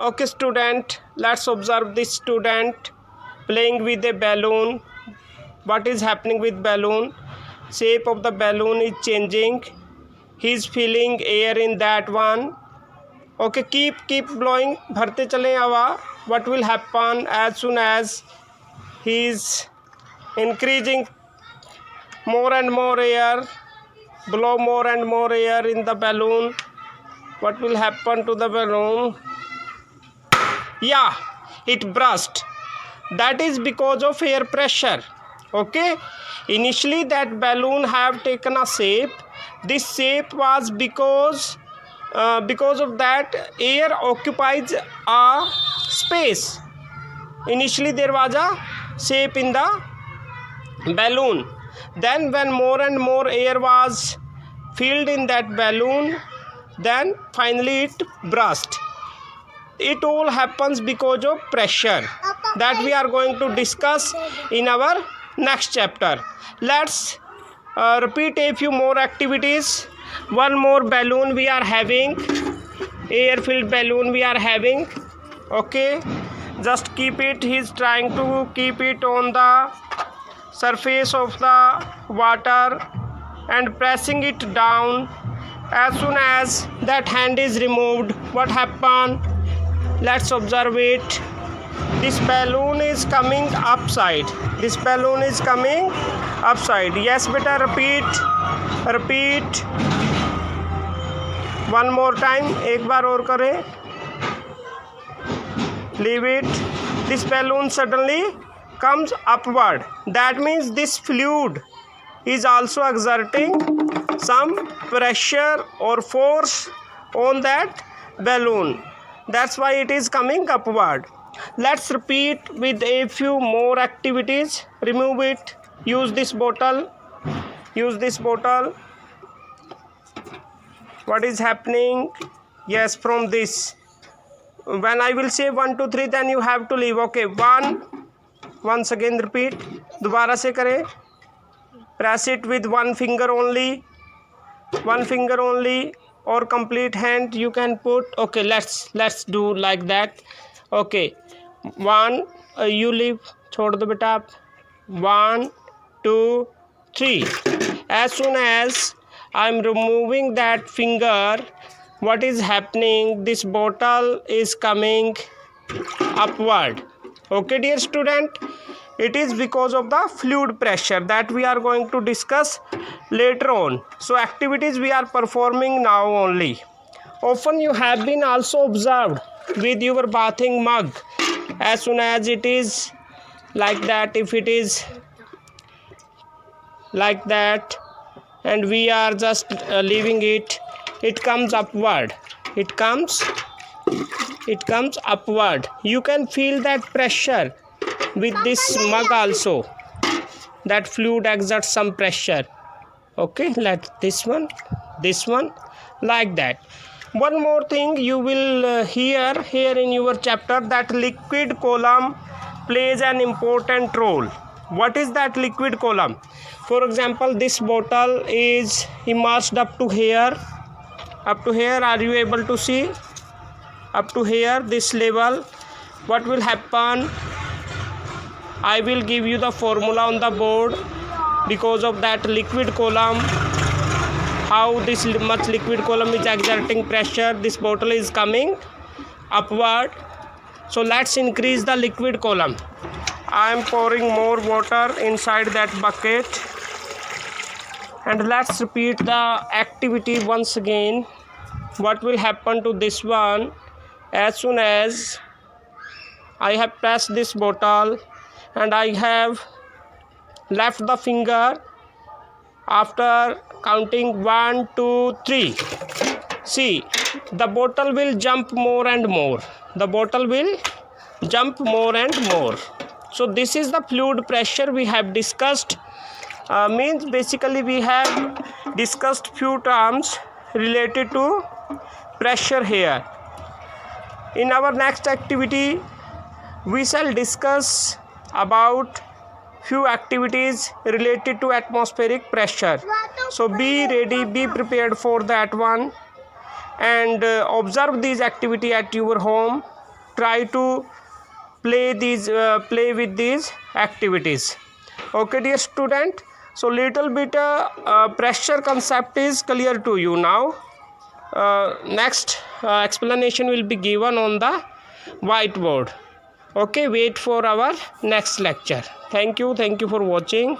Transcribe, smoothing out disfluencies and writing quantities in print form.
Okay student, let's observe this student playing with a balloon. What is happening with balloon? Shape of the balloon is changing. He is filling air in that one. Okay, keep blowing. भरते चलें हवा. What will happen as soon as he is increasing more and more air, blow more and more air in the balloon? What will happen to the balloon? Yeah, it burst. That is because of air pressure. Okay, initially that balloon have taken a shape. This shape was because of that air occupies a space. Initially there was a shape in the balloon. Then when more and more air was filled in that balloon, then finally it burst. It all happens because of pressure that we are going to discuss in our next chapter. Let's repeat a few more activities. One more balloon we are having, air filled balloon we are having. Okay, just keep it. He is trying to keep it on the surface of the water and pressing it down. As soon as that hand is removed, what happened? Let's observe it. This balloon is coming upside. This balloon is coming upside. Yes beta, repeat. One more time. एक बार और करें. Leave it. This balloon suddenly comes upward. That means this fluid is also exerting some pressure or force on that balloon. That's why it is coming upward. Let's repeat with a few more activities. Remove it. Use this bottle. What is happening? Yes, from this. When I will say 1 2 3, then you have to leave. Okay, 1. Once again repeat. दोबारा से करें. Press it with one finger only. Or complete hand you can put. Okay, let's do like that. Okay, 1, you leave, छोड़ दो बेटा आप. 1 2 3. As soon as I am removing that finger, what is happening? This bottle is coming upward. Okay dear student, it is because of the fluid pressure that we are going to discuss later on. So activities we are performing now only. Often you have been also observed with your bathing mug. As soon as it is like that, if it is like that and we are just leaving it, it comes upward. It comes upward. You can feel that pressure with this mug also. That fluid exerts some pressure. Okay, let this one like that. One more thing you will hear here in your chapter, that liquid column plays an important role. What is that liquid column? For example, this bottle is immersed up to here. Are you able to see? Up to here, this level. What will happen? I will give you the formula on the board. Because of that liquid column, how this much liquid column is exerting pressure, this bottle is coming upward. So let's increase the liquid column. I am pouring more water inside that bucket, and let's repeat the activity once again. What will happen to this one? As soon as I have pressed this bottle and I have left the finger, after counting 1 2 3, see, the bottle will jump more and more. So this is the fluid pressure we have discussed. Means basically we have discussed few terms related to pressure here. In our next activity we shall discuss about few activities related to atmospheric pressure. So be ready, be prepared for that one, and observe these activity at your home. try to play with these activities. Okay, dear student, so little bit pressure concept is clear to you now. Next explanation will be given on the whiteboard. Okay, wait for our next lecture. Thank you for watching.